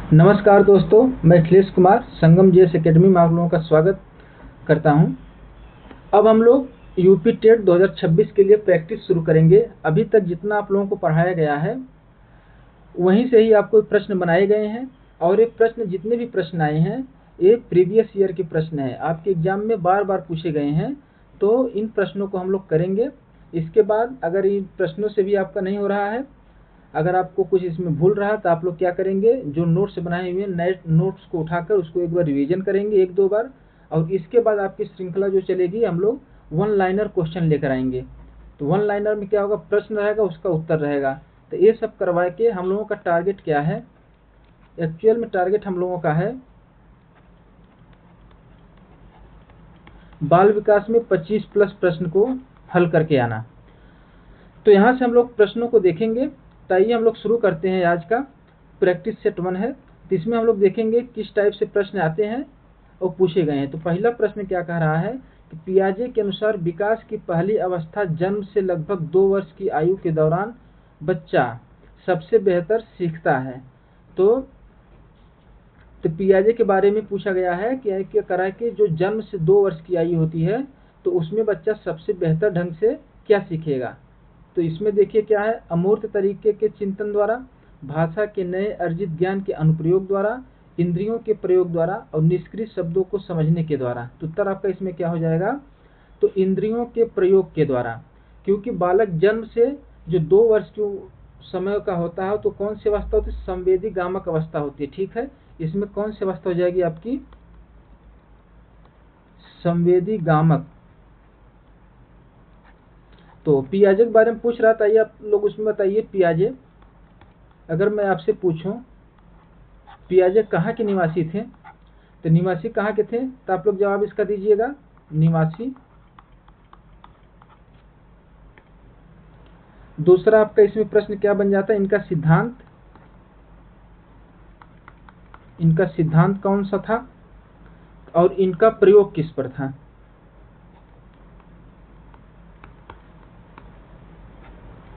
नमस्कार दोस्तों, मैं अखिलेश कुमार संगम जेएस एकेडमी में आप लोगों का स्वागत करता हूं। अब हम लोग यूपी टेट 2026 के लिए प्रैक्टिस शुरू करेंगे। अभी तक जितना आप लोगों को पढ़ाया गया है वहीं से ही आपको प्रश्न बनाए गए हैं और ये प्रश्न जितने भी प्रश्न आए हैं ये प्रीवियस ईयर के प्रश्न हैं, आपके एग्जाम में बार बार पूछे गए हैं। तो इन प्रश्नों को हम लोग करेंगे। इसके बाद अगर इन प्रश्नों से भी आपका नहीं हो रहा है, अगर आपको कुछ इसमें भूल रहा है तो आप लोग क्या करेंगे, जो नोट्स बनाए हुए नए नोट्स को उठाकर उसको एक बार रिवीजन करेंगे 1-2 बार, और इसके बाद आपकी श्रृंखला जो चलेगी हम लोग वन लाइनर क्वेश्चन लेकर आएंगे। तो वन लाइनर में क्या होगा, प्रश्न रहेगा उसका उत्तर रहेगा। तो ये सब करवा के हम लोगों का टारगेट क्या है, एक्चुअल में टारगेट हम लोगों का है बाल विकास में 25+ प्रश्न को हल करके आना। तो यहाँ से हम लोग प्रश्नों को देखेंगे। तो आइए हम लोग शुरू करते हैं। आज का प्रैक्टिस सेट 1 है, तो इसमें हम लोग देखेंगे किस टाइप से प्रश्न आते हैं और पूछे गए हैं। तो पहला प्रश्न क्या कह रहा है कि पियाजे के अनुसार विकास की पहली अवस्था जन्म से लगभग 2 वर्ष की आयु के दौरान बच्चा सबसे बेहतर सीखता है। तो पियाजे के बारे में पूछा गया है कि क्या करा कि जो जन्म से 2 वर्ष की आयु होती है तो उसमें बच्चा सबसे बेहतर ढंग से क्या सीखेगा। तो इसमें देखिए क्या है, अमूर्त तरीके के चिंतन द्वारा, भाषा के नए अर्जित ज्ञान के अनुप्रयोग द्वारा, इंद्रियों के प्रयोग द्वारा और निष्क्रिय शब्दों को समझने के द्वारा। तो उत्तर आपका इसमें क्या हो जाएगा, तो इंद्रियों के प्रयोग के द्वारा। क्योंकि बालक जन्म से जो 2 वर्ष के समय का होता है तो कौन सी अवस्था होती है, संवेदी गामक अवस्था होती है। ठीक है, इसमें कौन सी अवस्था हो जाएगी आपकी, संवेदी गामक। तो पियाजे के बारे में पूछ रहा था, ये आप लोग उसमें बताइए पियाजे, अगर मैं आपसे पूछूं पियाजे कहाँ के निवासी थे, तो निवासी कहाँ के थे, तो आप लोग जवाब इसका दीजिएगा निवासी। दूसरा आपका इसमें प्रश्न क्या बन जाता है, इनका सिद्धांत कौन सा था और इनका प्रयोग किस पर था।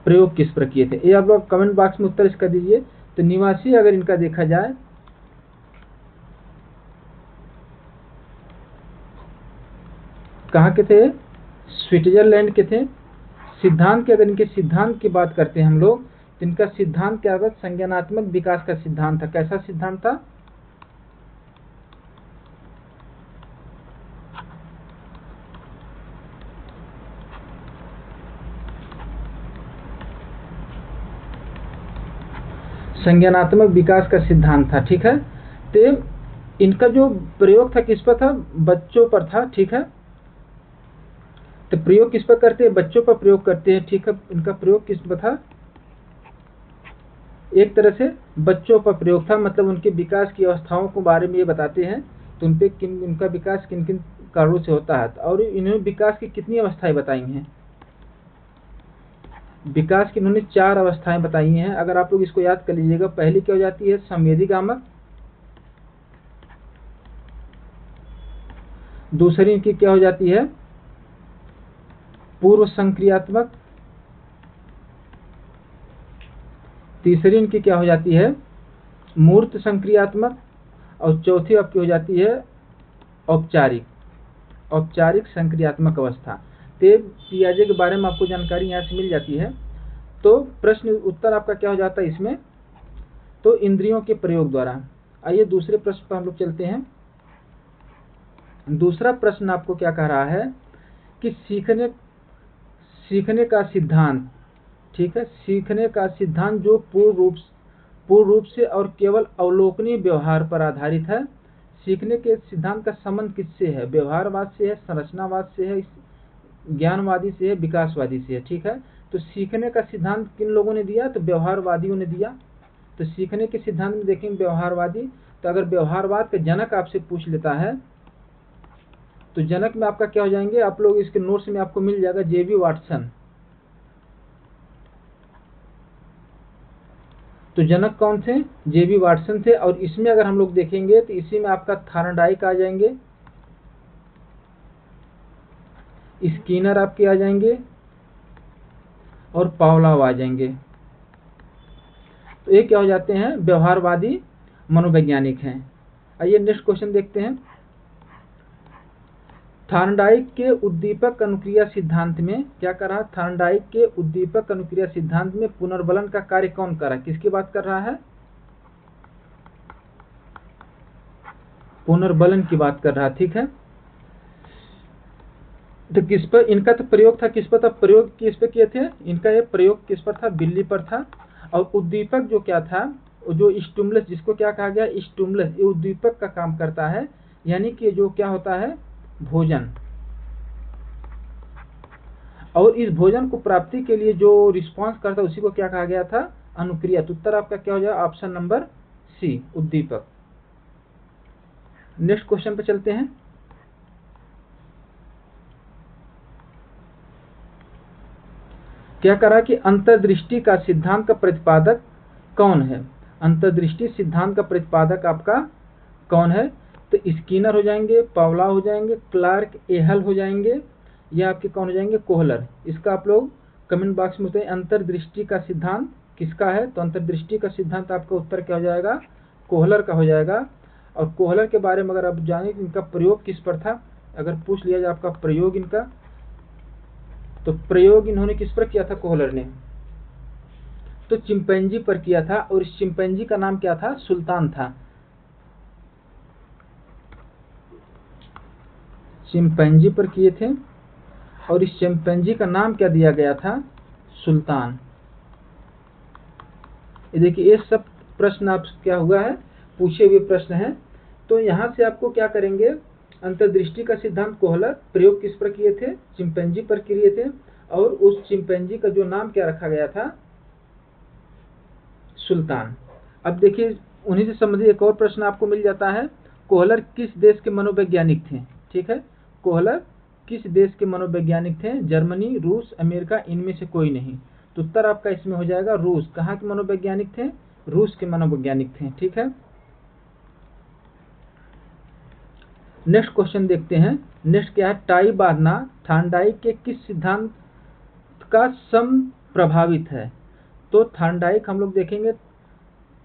प्रयोग किस पर किए थे, ये आप लोग कमेंट बॉक्स में उत्तर इसका दीजिए। तो निवासी अगर इनका देखा जाए कहाँ के थे, स्विट्जरलैंड के थे। सिद्धांत के, अगर इनके सिद्धांत की बात करते हैं हम लोग, तो इनका सिद्धांत क्या था, संज्ञानात्मक विकास का सिद्धांत था। कैसा सिद्धांत था, संज्ञानात्मक विकास का सिद्धांत था। ठीक है, तो इनका जो प्रयोग था किस पर था, बच्चों पर था। ठीक है, तो प्रयोग किस पर करते हैं, बच्चों पर प्रयोग करते हैं। ठीक है, इनका प्रयोग किस पर था, एक तरह से बच्चों पर प्रयोग था, मतलब उनके विकास की अवस्थाओं के बारे में ये बताते हैं। तो उनका विकास किन किन कारणों से होता है, और इन्होंने विकास की कितनी अवस्थाएं बताई हैं, विकास की इन्होंने 4 अवस्थाएं बताई हैं। अगर आप लोग इसको याद कर लीजिएगा, पहली क्या हो जाती है, संवेदी गामक। दूसरी इनकी क्या हो जाती है, पूर्व संक्रियात्मक। तीसरी इनकी क्या हो जाती है, मूर्त संक्रियात्मक। और चौथी आपकी हो जाती है औपचारिक संक्रियात्मक अवस्था। तो पियाजे के बारे में आपको जानकारी यहाँ से मिल जाती है। तो प्रश्न उत्तर आपका क्या हो जाता है इसमें, तो इंद्रियों के प्रयोग द्वारा। आइए दूसरे प्रश्न पर हम लोग चलते हैं। दूसरा प्रश्न आपको क्या कह रहा है कि सीखने का सिद्धांत। ठीक है, सीखने का सिद्धांत जो पूर्ण रूप से और केवल अवलोकनीय व्यवहार पर आधारित है। सीखने के सिद्धांत का संबंध किससे है, व्यवहारवाद से है, संरचनावाद से है, ज्ञानवादी से है, विकासवादी से है। ठीक है, तो सीखने का सिद्धांत किन लोगों ने दिया, तो व्यवहारवादियों ने दिया। तो सीखने के सिद्धांत में देखेंगे व्यवहारवादी। तो अगर व्यवहारवाद का जनक आपसे पूछ लेता है तो जनक में आपका क्या हो जाएंगे, आप लोग इसके नोट्स में आपको मिल जाएगा जेबी वाटसन। तो जनक कौन थे, जेबी वाटसन थे। और इसमें अगर हम लोग देखेंगे तो इसी में आपका थार्नडाइक आ जाएंगे, स्किनर आपके आ जाएंगे और पावलोव आ जाएंगे। तो ये क्या हो जाते हैं, व्यवहारवादी। मनोवैज्ञानिक हैं। आइए नेक्स्ट क्वेश्चन देखते हैं। थॉर्नडाइक के उद्दीपक अनुक्रिया सिद्धांत में क्या कर रहा है? थॉर्नडाइक के उद्दीपक अनुक्रिया सिद्धांत में पुनर्बलन का कार्य कौन कर रहा है? किसकी बात कर रहा है? पुनर्बलन की बात कर रहा है। ठीक है, तो किस पर इनका तो प्रयोग था? किस पर था प्रयोग? किस पे किए थे? इनका ये प्रयोग किस पर था? बिल्ली पर था। और उद्दीपक जो क्या था, जो स्टिमुलस, जिसको क्या कहा गया? स्टिमुलस, ये उद्दीपक का काम करता है। यानी कि जो क्या होता है? भोजन। और इस भोजन को प्राप्ति के लिए जो रिस्पांस करता है उसी को क्या कहा गया था? अनुक्रिया। तो उत्तर आपका क्या हो जाएगा? ऑप्शन नंबर सी, उद्दीपक। नेक्स्ट क्वेश्चन पे चलते हैं। क्या करा कि अंतर्दृष्टि का सिद्धांत का प्रतिपादक कौन है? अंतर्दृष्टि सिद्धांत का प्रतिपादक आपका कौन है? तो स्किनर हो जाएंगे, पावलोव हो जाएंगे, क्लार्क एहल हो जाएंगे, या आपके कौन हो जाएंगे? कोहलर। इसका आप लोग कमेंट बॉक्स में बताएं अंतर्दृष्टि का सिद्धांत किसका है। तो अंतर्दृष्टि का सिद्धांत आपका उत्तर क्या हो जाएगा? कोहलर का हो जाएगा। और कोहलर के बारे में अगर आप जानें कि इनका प्रयोग किस पर था, अगर पूछ लिया जाए आपका प्रयोग इनका, तो प्रयोग इन्होंने किस पर किया था? कोहलर ने तो चिंपैंजी पर किया था। और इस चिंपैंजी का नाम क्या था? सुल्तान था। चिंपैंजी पर किए थे और इस चिंपैंजी का नाम क्या दिया गया था? सुल्तान। ये देखिए, ये सब प्रश्न आप क्या हुआ है? पूछे हुए प्रश्न हैं। तो यहाँ से आपको क्या करेंगे? अंतर्दृष्टि का सिद्धांत कोहलर, प्रयोग किस पर किए थे? चिंपैंजी पर किए थे। और उस चिंपैंजी का जो नाम क्या रखा गया था? सुल्तान। अब देखिए, उन्हीं से संबंधित एक और प्रश्न आपको मिल जाता है। कोहलर किस देश के मनोवैज्ञानिक थे? ठीक है, कोहलर किस देश के मनोवैज्ञानिक थे? जर्मनी, रूस, अमेरिका, इनमें से कोई नहीं। तो उत्तर आपका इसमें हो जाएगा रूस। कहाँ के मनोवैज्ञानिक थे? रूस के मनोवैज्ञानिक थे। ठीक है, नेक्स्ट क्वेश्चन देखते हैं। नेक्स्ट क्या है? टाई बांधना थॉर्नडाइक के किस सिद्धांत का सम प्रभावित है? तो थॉर्नडाइक हम लोग देखेंगे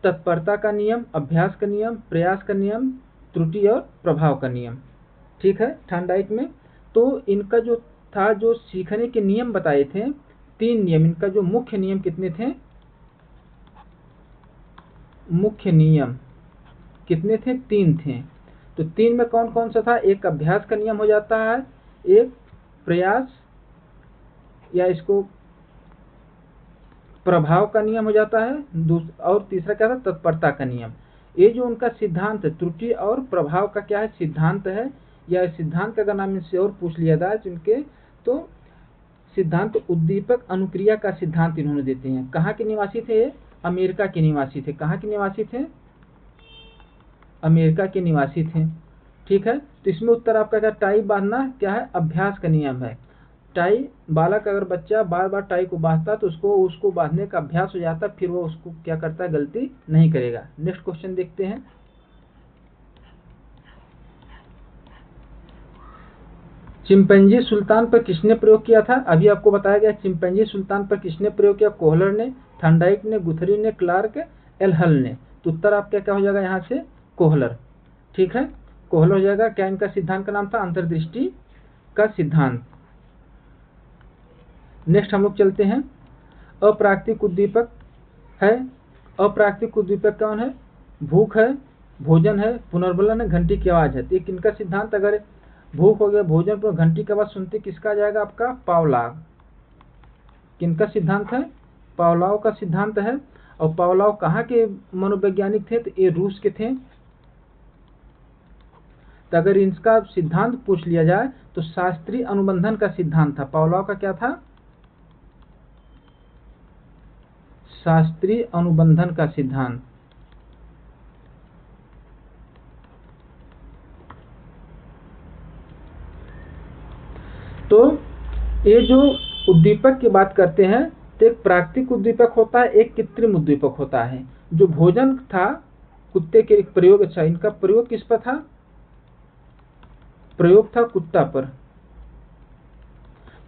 तत्परता का नियम, अभ्यास का नियम, प्रयास का नियम, त्रुटि और प्रभाव का नियम। ठीक है, थॉर्नडाइक में तो इनका जो था, जो सीखने के नियम बताए थे, 3 नियम। इनका जो मुख्य नियम कितने थे? मुख्य नियम कितने थे? 3 थे। तो 3 में कौन कौन सा था? एक अभ्यास का नियम हो जाता है, एक प्रयास या इसको प्रभाव का नियम हो जाता है, और तीसरा क्या था? तत्परता का नियम। ये जो उनका सिद्धांत है, त्रुटि और प्रभाव का क्या है? सिद्धांत है। या सिद्धांत का अगर नाम इनसे और पूछ लिया जाए जिनके, तो सिद्धांत उद्दीपक अनुक्रिया का सिद्धांत इन्होंने देते हैं। कहाँ के निवासी थे? अमेरिका के निवासी थे। कहाँ के निवासी थे? अमेरिका के निवासी थे। ठीक है, तो इसमें उत्तर आपका क्या? टाई बांधना क्या है? अभ्यास का नियम है। टाई, बालक अगर बच्चा बार बार टाई को बांधता तो उसको बांधने का अभ्यास हो जाता, फिर वो उसको क्या करता है? गलती नहीं करेगा। नेक्स्ट क्वेश्चन देखते हैं। चिंपैंजी सुल्तान पर किसने प्रयोग किया था? अभी आपको बताया गया चिंपैंजी सुल्तान पर किसने प्रयोग किया? कोहलर ने, थॉर्नडाइक ने, गुथरी ने, क्लार्क, एलहल ने। तो उत्तर आपका क्या हो जाएगा यहाँ से? कोहलर। ठीक है, कोहलर हो जाएगा। क्या इनका सिद्धांत का नाम था? अंतर्दृष्टि का सिद्धांत। नेक्स्ट हम लोग चलते हैं। अप्राकृतिक उद्दीपक है। अप्राकृतिक उद्दीपक कौन है? भूख है, भोजन है, पुनर्बलन है, घंटी की आवाज है। तो एक इनका सिद्धांत, अगर भूख हो गया, भोजन पर घंटी की आवाज सुनते किसका आ जाएगा? आपका पावलोव। किनका सिद्धांत है? पावलोव का सिद्धांत है। और पावलोव कहाँ के मनोवैज्ञानिक थे? तो ये रूस के थे। तो अगर इनका सिद्धांत पूछ लिया जाए तो शास्त्रीय अनुबंधन का सिद्धांत था। पावलोव का क्या था? शास्त्रीय अनुबंधन का सिद्धांत। तो ये जो उद्दीपक की बात करते हैं, तो एक प्राकृतिक उद्दीपक होता है, एक कृत्रिम उद्दीपक होता है। जो भोजन था कुत्ते के प्रयोग, अच्छा इनका प्रयोग किस पर था? प्रयोग था कुत्ता पर।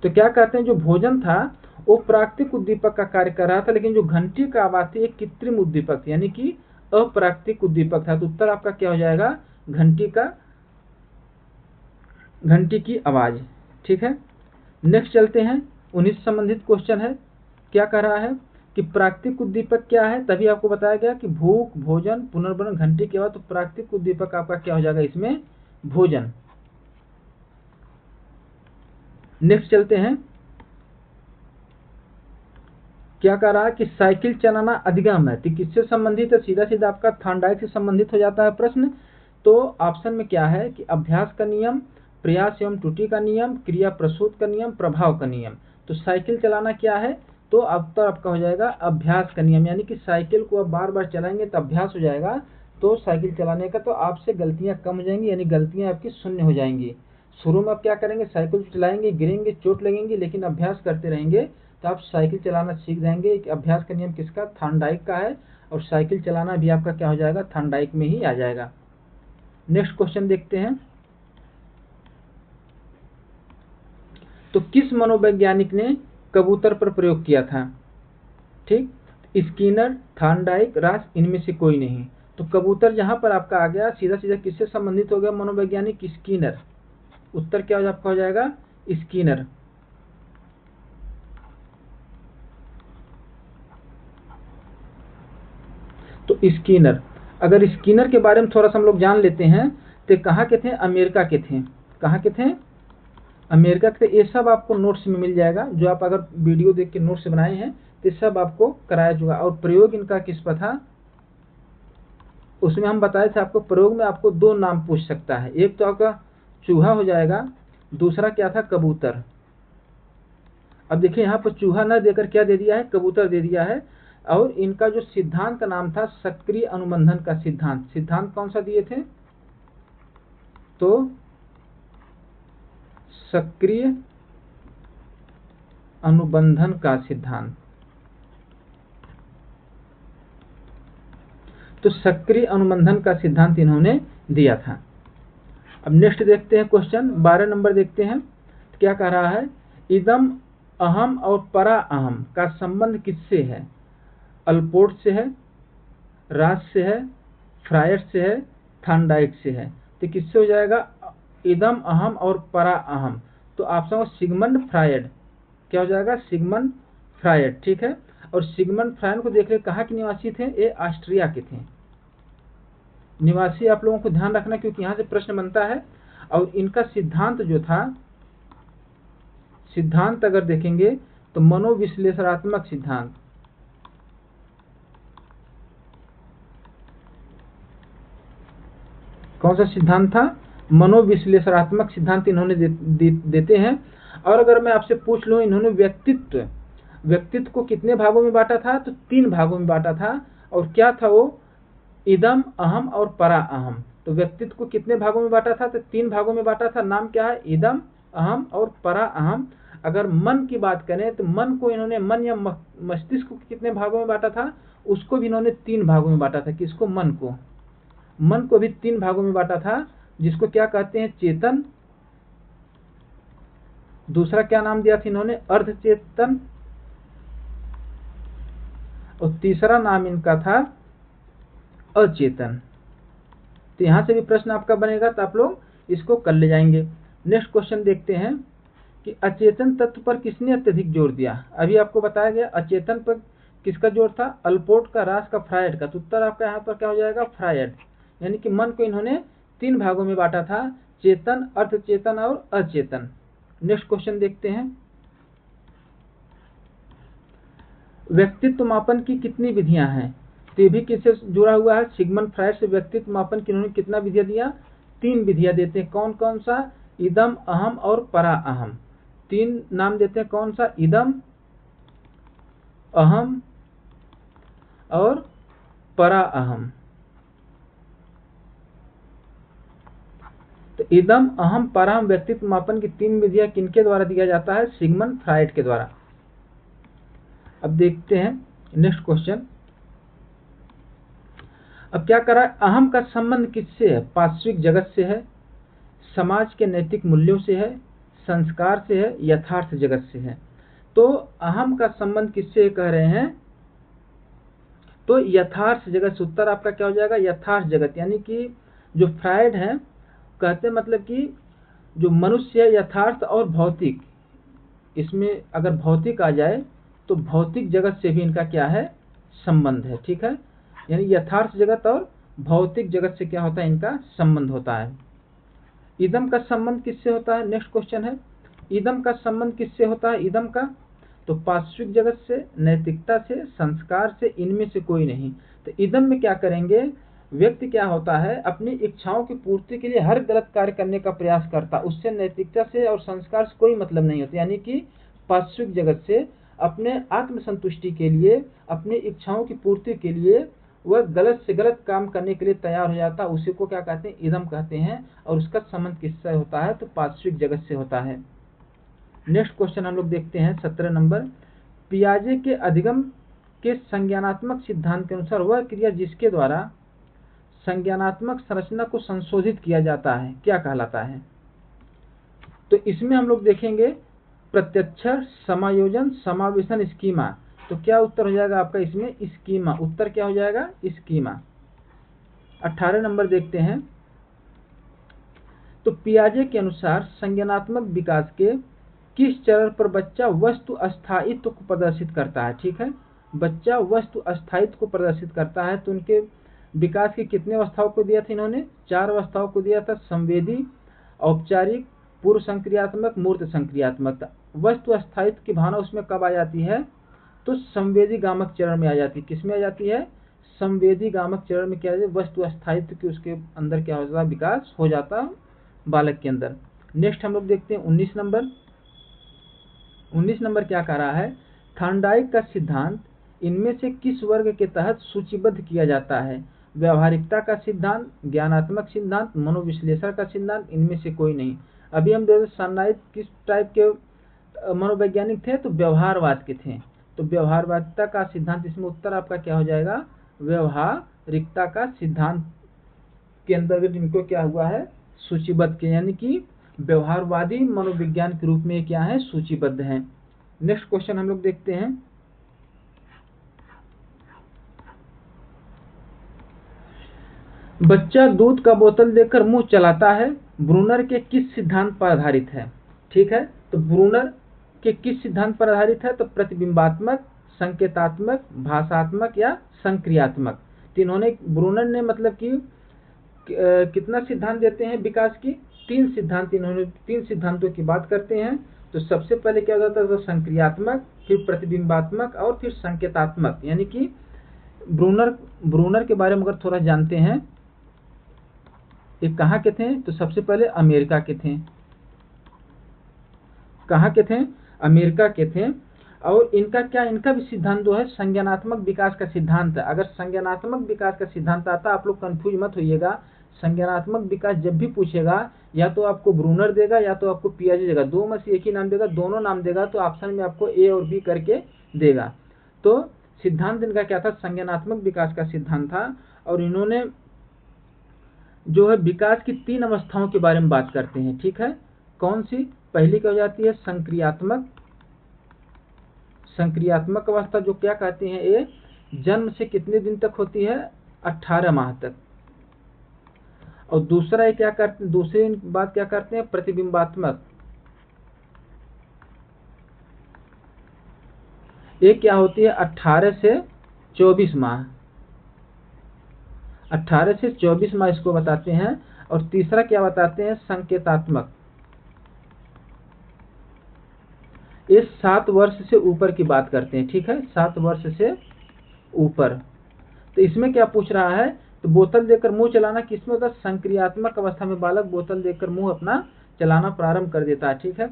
तो क्या कहते हैं, जो भोजन था वो प्राकृतिक उद्दीपक का कार्य कर रहा था, लेकिन जो घंटी का आवाज थी एक कृत्रिम उद्दीपक, यानी कि अप्राकृतिक उद्दीपक था। तो उत्तर आपका क्या हो जाएगा, घंटी की आवाज। ठीक है, नेक्स्ट चलते हैं, 19 संबंधित क्वेश्चन है। क्या कह रहा है कि प्राकृतिक उद्दीपक क्या है, तभी आपको बताया गया कि भूख, भोजन, पुनर्वरण, घंटी की आवाज। तो प्राकृतिक उद्दीपक आपका क्या हो जाएगा इसमें, भोजन। नेक्स्ट चलते हैं, क्या कह रहा है कि साइकिल चलाना अधिगम है, तो किससे संबंधित है, सीधा सीधा आपका थॉर्नडाइक से संबंधित हो जाता है प्रश्न। तो ऑप्शन में क्या है कि अभ्यास का नियम, प्रयास एवं त्रुटि का नियम, क्रिया प्रसूत का नियम, प्रभाव का नियम। तो साइकिल चलाना क्या है, तो उत्तर आपका हो जाएगा अभ्यास का नियम, यानी कि साइकिल को आप बार बार चलाएंगे तो अभ्यास हो जाएगा। तो साइकिल चलाने का तो आपसे गलतियां कम हो जाएंगी, यानी गलतियां आपकी शून्य हो जाएंगी। शुरू में आप क्या करेंगे, साइकिल चलाएंगे, गिरेंगे, चोट लगेंगी, लेकिन अभ्यास करते रहेंगे तो आप साइकिल चलाना सीख जाएंगे। अभ्यास का नियम किसका, थॉर्नडाइक का है, और साइकिल चलाना भी आपका क्या हो जाएगा, थॉर्नडाइक में ही आ जाएगा। नेक्स्ट क्वेश्चन देखते हैं, तो किस मनोवैज्ञानिक ने कबूतर पर प्रयोग किया था। ठीक, स्किनर, थॉर्नडाइक, रास, इनमें से कोई नहीं। तो कबूतर जहां पर आपका आ गया, सीधा सीधा किससे संबंधित हो गया, मनोवैज्ञानिक स्किनर। उत्तर क्या आपका हो जाएगा, स्किनर। तो स्किनर, अगर स्किनर के बारे में थोड़ा सा हम लोग जान लेते हैं, तो कहाँ के थे, अमेरिका के थे। कहाँ के थे, अमेरिका के थे। ये सब आपको नोट्स में मिल जाएगा, जो आप अगर वीडियो देख के नोट्स बनाए हैं तो सब आपको कराया जाएगा। और प्रयोग इनका किस पर था, उसमें हम बताए थे आपको, प्रयोग में आपको दो नाम पूछ सकता है, एक तो आपका चूहा हो जाएगा, दूसरा क्या था, कबूतर। अब देखिए यहाँ पर चूहा न देकर क्या दे दिया है, कबूतर दे दिया है। और इनका जो सिद्धांत का नाम था सक्रिय अनुबंधन का सिद्धांत। सिद्धांत कौन सा दिए थे, तो सक्रिय अनुबंधन का सिद्धांत। तो सक्रिय अनुबंधन का सिद्धांत इन्होंने दिया था। अब नेक्स्ट देखते हैं क्वेश्चन 12 नंबर देखते हैं, क्या कह रहा है, इदम अहम और परा अहम का संबंध किससे है, अल्पोर्ट से है, रास से है, फ्रायड से है, थॉर्नडाइक से है। तो किससे हो जाएगा, इदम अहम और परा अहम। तो ऑप्शन सिगमंड फ्रायड, क्या हो जाएगा, सिगमंड फ्रायड। ठीक है, और सिगमंड फ्रायड को देख रहे कहाँ के निवासी थे, ये ऑस्ट्रिया के थे निवासी। आप लोगों को ध्यान रखना, क्योंकि यहाँ से प्रश्न बनता है। और इनका सिद्धांत जो था, सिद्धांत अगर देखेंगे तो मनोविश्लेषणात्मक सिद्धांत। कौन सा सिद्धांत था, मनोविश्लेषणात्मक सिद्धांत इन्होंने देते हैं। और अगर मैं आपसे पूछ लूं, इन्होंने व्यक्तित्व को कितने भागों में बांटा था, तो 3 भागों में बांटा था। और क्या था वो, इदम अहम और परा अहम। तो व्यक्तित्व को कितने भागों में बांटा था, तो 3 भागों में बांटा था। नाम क्या है, इदम अहम और परा अहम। अगर मन की बात करें तो मन को इन्होंने, मन या मस्तिष्क को कितने भागों में बांटा था, उसको भी इन्होंने 3 भागों में बांटा था। किसको, मन को भी 3 भागों में बांटा था, जिसको क्या कहते हैं, चेतन। दूसरा क्या नाम दिया था इन्होंने, अर्धचेतन। और तीसरा नाम इनका था अचेतन। तो यहां से भी प्रश्न आपका बनेगा, तो आप लोग इसको कर ले जाएंगे। नेक्स्ट क्वेश्चन देखते हैं कि अचेतन तत्व पर किसने अत्यधिक जोर दिया। अभी आपको बताया गया अचेतन पर किसका जोर था, अल्पोर्ट का, रास का, फ्रायड का। तो उत्तर आपका यहाँ पर क्या हो जाएगा, फ्रायड। यानी कि मन को इन्होंने 3 भागों में बांटा था, चेतन, अर्धचेतन और अचेतन। नेक्स्ट क्वेश्चन देखते हैं, व्यक्तित्व मापन की कितनी विधियां हैं। तो ये भी किससे जुड़ा हुआ है, सिगमंड फ्रायड से व्यक्तित्व मापन की इन्होंने कितना विधियां दिया, 3 विधियां देते हैं। कौन कौन सा, इदम अहम और परा अहम। 3 नाम देते हैं, कौन सा, इदम अहम और परा अहम। तो इदम अहम परा अहम व्यक्तित्व मापन की 3 विधियां किनके द्वारा दिया जाता है, सिगमंड फ्रायड के द्वारा। अब देखते हैं नेक्स्ट क्वेश्चन। अब क्या करा, अहम का संबंध किससे है, पार्श्विक जगत से है, समाज के नैतिक मूल्यों से है, संस्कार से है, यथार्थ जगत से है। तो अहम का संबंध किससे कह रहे हैं, तो यथार्थ जगत से उत्तर आपका क्या हो जाएगा, यथार्थ जगत। यानी कि जो फ्रायड हैं कहते हैं मतलब कि जो मनुष्य यथार्थ और भौतिक, इसमें अगर भौतिक आ जाए तो भौतिक जगत से भी इनका क्या है, संबंध है। ठीक है, यानी यथार्थ जगत और भौतिक जगत से क्या होता है, इनका संबंध होता है। इदम का संबंध किससे होता है, नेक्स्ट क्वेश्चन है, इदम का संबंध किससे होता है, इदम का, तो पार्श्विक जगत से, नैतिकता से, संस्कार से, इनमें से कोई नहीं। तो इदम में क्या करेंगे, व्यक्ति क्या होता है अपनी इच्छाओं की पूर्ति के लिए हर गलत कार्य करने का प्रयास करता, उससे नैतिकता से और संस्कार से कोई मतलब नहीं होता। यानी कि पार्श्विक जगत से अपने आत्मसंतुष्टि के लिए, अपनी इच्छाओं की पूर्ति के लिए वह गलत से गलत काम करने के लिए तैयार हो जाता, उसी को क्या कहते हैं, इदम कहते हैं। और उसका संबंध किससे होता है, तो पार्श्विक जगत से होता है। नेक्स्ट क्वेश्चन हम लोग देखते हैं 17 नंबर, पियाजे के अधिगम के संज्ञानात्मक सिद्धांत के अनुसार वह क्रिया जिसके द्वारा संज्ञानात्मक संरचना को संशोधित किया जाता है क्या कहलाता है। तो इसमें हम लोग देखेंगे प्रत्यक्षर, समायोजन, समावेशन, स्कीमा। तो क्या उत्तर हो जाएगा आपका इसमें, स्कीमा। उत्तर क्या हो जाएगा, स्कीमा। 18 नंबर देखते हैं, तो पियाजे के अनुसार संज्ञानात्मक विकास के किस चरण पर बच्चा वस्तु अस्थायित्व को प्रदर्शित करता है। ठीक है, बच्चा वस्तु अस्थायित्व को प्रदर्शित करता है। तो उनके विकास की कितने अवस्थाओं को दिया था इन्होंने, 4 अवस्थाओं को दिया था, संवेदी, औपचारिक, पूर्व संक्रियात्मक, मूर्त संक्रियात्मक। वस्तु अस्थायित्व की भावना उसमें कब आ जाती है, तो संवेदी गामक चरण में आ जाती है। किसमें आ जाती है, संवेदी गामक चरण में क्या है, वस्तु अस्थायित्व की उसके अंदर क्या होता है, विकास हो जाता बालक के अंदर। नेक्स्ट हम लोग देखते हैं 19 नंबर। 19 नंबर क्या कह रहा है, थॉर्नडाइक का सिद्धांत इनमें से किस वर्ग के तहत सूचीबद्ध किया जाता है। व्यवहारिकता का सिद्धांत, ज्ञानात्मक सिद्धांत, मनोविश्लेषण का सिद्धांत, इनमें से कोई नहीं। अभी हम देखते थॉर्नडाइक किस टाइप के मनोवैज्ञानिक थे, तो व्यवहारवाद के थे। तो व्यवहारवादिता का सिद्धांत, इसमें उत्तर आपका क्या हो जाएगा, व्यवहारिकता का सिद्धांत के अंतर्गत इनको क्या हुआ है, सूचीबद्ध किया, यानी कि व्यवहारवादी मनोविज्ञान के रूप में क्या है, सूचीबद्ध है। नेक्स्ट क्वेश्चन हम लोग देखते हैं, बच्चा दूध का बोतल देखकर मुंह चलाता है, ब्रूनर के किस सिद्धांत पर आधारित है। ठीक है, तो ब्रूनर के किस सिद्धांत पर आधारित है, तो प्रतिबिंबात्मक, संकेतात्मक, भाषात्मक या संक्रियात्मक। तो इन्होंने, ब्रूनर ने मतलब कि कितना सिद्धांत देते हैं विकास की, 3 सिद्धांत। इन्होंने 3 सिद्धांतों की बात करते हैं। तो सबसे पहले क्या होता है, तो संक्रियात्मक, फिर प्रतिबिंबात्मक और फिर संकेतात्मक। यानी कि ब्रूनर के बारे में अगर थोड़ा जानते हैं, ये कहाँ के थे, तो सबसे पहले अमेरिका के थे। कहाँ के थे, अमेरिका के थे। और इनका क्या, इनका भी सिद्धांत जो है संज्ञानात्मक विकास का सिद्धांत है। अगर संज्ञानात्मक विकास का सिद्धांत आता, आप लोग कंफ्यूज मत होइएगा, संज्ञानात्मक विकास जब भी पूछेगा या तो आपको ब्रूनर देगा या तो आपको पियाजे देगा, 2 में से एक ही नाम देगा, दोनों नाम देगा तो ऑप्शन में आपको ए और बी करके देगा। तो सिद्धांत इनका क्या था, संज्ञानात्मक विकास का सिद्धांत था। और इन्होंने जो है विकास की 3 अवस्थाओं के बारे में बात करते हैं। ठीक है, कौन सी, पहली क्या हो जाती है, संक्रियात्मक। संक्रियात्मक अवस्था जो क्या कहते हैं, ये जन्म से कितने दिन तक होती है, 18 माह तक। और दूसरा ये क्या करते, दूसरी बात क्या करते हैं, प्रतिबिंबात्मक। ये क्या होती है, 18 से 24 माह। 18 से 24 माह इसको बताते हैं। और तीसरा क्या बताते हैं, संकेतात्मक। ये 7 वर्ष से ऊपर की बात करते हैं। ठीक है, 7 वर्ष से ऊपर। तो इसमें क्या पूछ रहा है, तो बोतल देकर मुंह चलाना किसमें होता है, संक्रियात्मक अवस्था में बालक बोतल देकर मुंह अपना चलाना प्रारंभ कर देता है। ठीक है,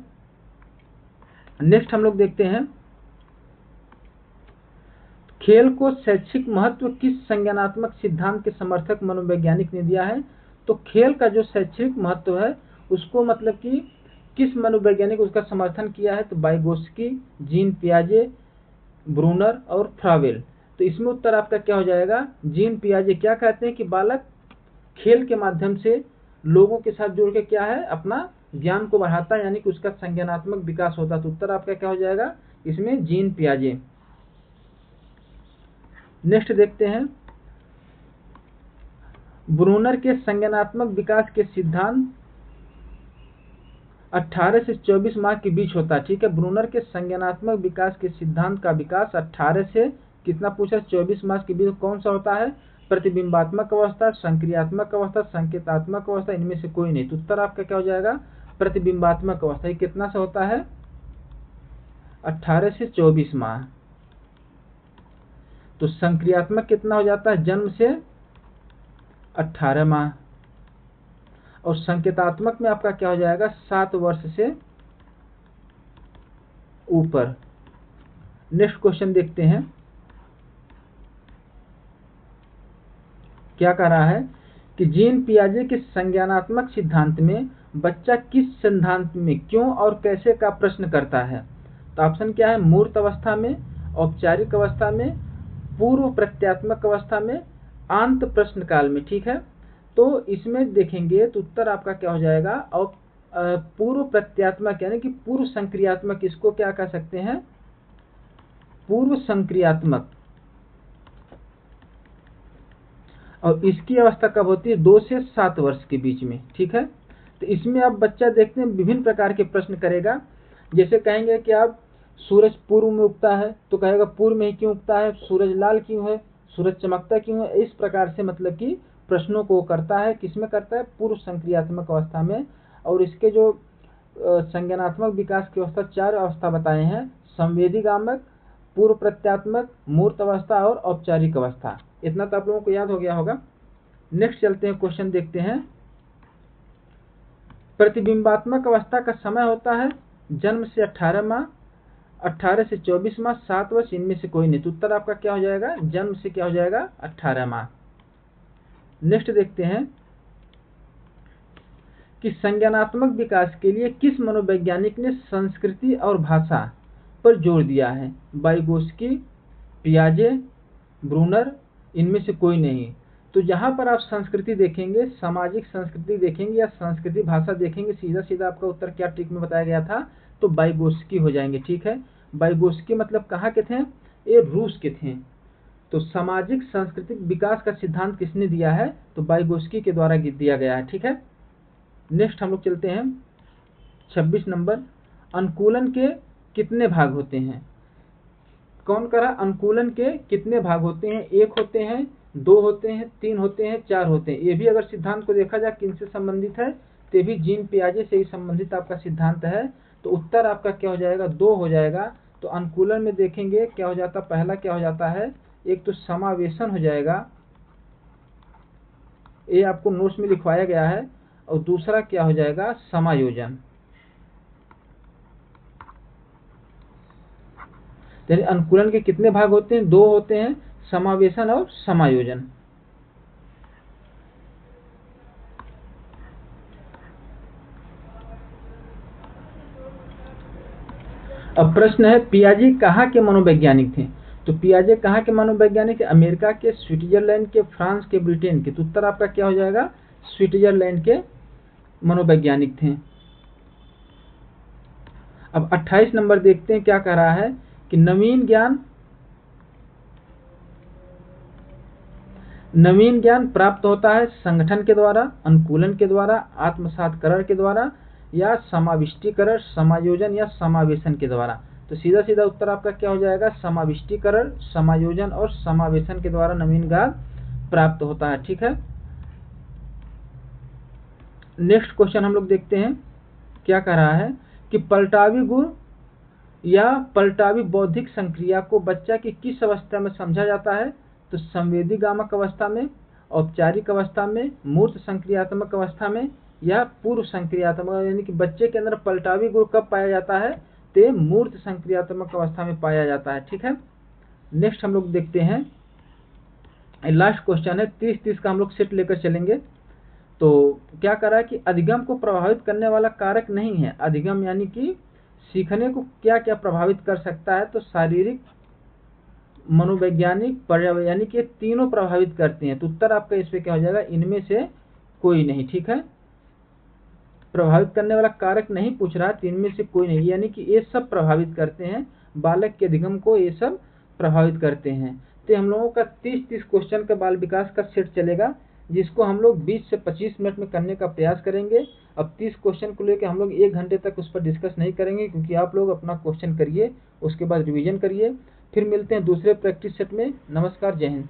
नेक्स्ट हम लोग देखते हैं, खेल को शैक्षिक महत्व किस संज्ञानात्मक सिद्धांत के समर्थक मनोवैज्ञानिक ने दिया है। तो खेल का जो शैक्षिक महत्व है उसको मतलब कि किस मनोवैज्ञानिक उसका समर्थन किया है, तो वाइगोत्स्की, जीन पियाजे, ब्रूनर और फ्रावेल। तो इसमें उत्तर आपका क्या हो जाएगा, जीन पियाजे। क्या कहते हैं कि बालक खेल के माध्यम से लोगों के साथ जुड़ के क्या है, अपना ज्ञान को बढ़ाता है, यानी कि उसका संज्ञानात्मक विकास होता है। तो उत्तर आपका क्या हो जाएगा इसमें, जीन पियाजे। नेक्स्ट देखते हैं, ब्रूनर के संज्ञानात्मक विकास के सिद्धांत 18 से 24 माह के बीच होता है। ठीक है, ब्रूनर के संज्ञानात्मक विकास के सिद्धांत का विकास 18 से कितना पूछा, 24 माह के बीच कौन सा होता है? प्रतिबिंबात्मक अवस्था, संक्रियात्मक अवस्था, संकेतात्मक अवस्था, इनमें से कोई नहीं। तो उत्तर आपका क्या हो जाएगा? प्रतिबिंबात्मक अवस्था। ये कितना से होता है? 18 से 24 माह। तो संक्रियात्मक कितना हो जाता है? जन्म से 18 माह। और संकेतात्मक में आपका क्या हो जाएगा? 7 वर्ष से ऊपर। नेक्स्ट क्वेश्चन देखते हैं, क्या कह रहा है कि जीन पियाजे के संज्ञानात्मक सिद्धांत में बच्चा किस सिद्धांत में क्यों और कैसे का प्रश्न करता है? तो ऑप्शन क्या है? मूर्त अवस्था में, औपचारिक अवस्था में, पूर्व प्रत्यात्मक अवस्था में, आंत प्रश्न काल में। ठीक है, तो इसमें देखेंगे तो उत्तर आपका क्या हो जाएगा? और पूर्व प्रत्यात्मक यानी कि पूर्व संक्रियात्मक, इसको क्या कह सकते हैं? पूर्व संक्रियात्मक। और इसकी अवस्था कब होती है? 2 से 7 वर्ष के बीच में। ठीक है, तो इसमें आप बच्चा देखते हैं विभिन्न प्रकार के प्रश्न करेगा। जैसे कहेंगे कि आप सूरज पूर्व में उगता है, तो कहेगा पूर्व में ही क्यों उगता है? सूरज लाल क्यों है? सूरज चमकता क्यों है? इस प्रकार से मतलब कि प्रश्नों को करता है। किसमें करता है? पूर्व संक्रियात्मक अवस्था में। और इसके जो संज्ञानात्मक विकास की अवस्था 4 अवस्था बताए हैं, संवेदीगामक, पूर्व प्रत्यात्मक, मूर्त अवस्था और औपचारिक अवस्था। इतना तो आप लोगों को याद हो गया होगा। नेक्स्ट चलते हैं, क्वेश्चन देखते हैं। प्रतिबिंबात्मक अवस्था का समय होता है जन्म से 18 माह, 18 से 24 माह, 7 वर्ष, इनमें से कोई नहीं। तो उत्तर आपका क्या हो जाएगा? जन्म से क्या हो जाएगा? 18 माह। नेक्स्ट देखते हैं कि संज्ञानात्मक विकास के लिए किस मनोवैज्ञानिक ने संस्कृति और भाषा पर जोर दिया है? वाइगोस्की, पियाजे, ब्रूनर, इनमें से कोई नहीं। तो जहां पर आप संस्कृति देखेंगे, सामाजिक संस्कृति देखेंगे या संस्कृति भाषा देखेंगे, सीधा सीधा आपका उत्तर क्या ट्रिक में बताया गया था? तो वाइगोस्की हो जाएंगे। ठीक है, वाइगोस्की मतलब कहाँ के थे? ये रूस के थे। तो सामाजिक सांस्कृतिक विकास का सिद्धांत किसने दिया है? तो वाइगोस्की के द्वारा दिया गया है। ठीक है, नेक्स्ट हम लोग चलते हैं 26 नंबर, अनुकूलन के कितने भाग होते हैं? कौन करा? अनुकूलन के कितने भाग होते हैं? 1 होते हैं, 2 होते हैं, 3 होते हैं, 4 होते हैं। ये भी अगर सिद्धांत को देखा जाए किनसे संबंधित है, तो भी जीन पियाजे से ही संबंधित आपका सिद्धांत है। तो उत्तर आपका क्या हो जाएगा? 2 हो जाएगा। तो अनुकूलन में देखेंगे क्या हो जाता, पहला क्या हो जाता है? एक तो समावेशन हो जाएगा, ये आपको नोट्स में लिखवाया गया है। और दूसरा क्या हो जाएगा? समायोजन। यानी अनुकूलन के कितने भाग होते हैं? 2 होते हैं, समावेशन और समायोजन। अब प्रश्न है, पियाजे कहाँ के मनोवैज्ञानिक थे? तो पियाजे कहाँ के मनोवैज्ञानिक? अमेरिका के, स्विट्जरलैंड के, फ्रांस के, ब्रिटेन के। तो उत्तर आपका क्या हो जाएगा? स्विट्जरलैंड के मनोवैज्ञानिक थे। अब 28 नंबर देखते हैं, क्या कह रहा है कि नवीन ज्ञान प्राप्त होता है संगठन के द्वारा, अनुकूलन के द्वारा, आत्मसातकरण के द्वारा, या समाविष्टीकरण, समायोजन या समावेशन के द्वारा। तो सीधा सीधा उत्तर आपका क्या हो जाएगा? समाविष्टीकरण, समायोजन और समावेशन के द्वारा नवीन ज्ञान प्राप्त होता है। ठीक है, नेक्स्ट क्वेश्चन हम लोग देखते हैं, क्या कह रहा है कि पलटावी गुण या पलटावी बौद्धिक संक्रिया को बच्चा की किस अवस्था में समझा जाता है? तो संवेदीगामक अवस्था में, औपचारिक अवस्था में, मूर्त संक्रियात्मक अवस्था में, या पूर्व संक्रियात्मक। यानी कि बच्चे के अंदर पलटावी गुण कब पाया जाता है? तो मूर्त संक्रियात्मक अवस्था में पाया जाता है। ठीक है, नेक्स्ट हम लोग देखते हैं, लास्ट क्वेश्चन है 30-30 का हम लोग सेट लेकर चलेंगे। तो क्या कह रहा है कि अधिगम को प्रभावित करने वाला कारक नहीं है। अधिगम यानी कि सीखने को क्या क्या प्रभावित कर सकता है? तो शारीरिक, मनोवैज्ञानिक, पर्यावरण, यानी कि तीनों प्रभावित करते हैं। तो उत्तर आपका इस पे क्या हो जाएगा? इनमें से कोई नहीं। ठीक है, प्रभावित करने वाला कारक नहीं पूछ रहा, तो इनमें से कोई नहीं, यानी कि ये सब प्रभावित करते हैं, बालक के अधिगम को ये सब प्रभावित करते हैं। तो हम लोगों का 30-30 क्वेश्चन का बाल विकास का सेट चलेगा, जिसको हम लोग 20 से 25 मिनट में करने का प्रयास करेंगे। अब 30 क्वेश्चन को लेकर हम लोग 1 घंटे तक उस पर डिस्कस नहीं करेंगे, क्योंकि आप लोग अपना क्वेश्चन करिए, उसके बाद रिवीजन करिए। फिर मिलते हैं दूसरे प्रैक्टिस सेट में। नमस्कार, जय हिंद।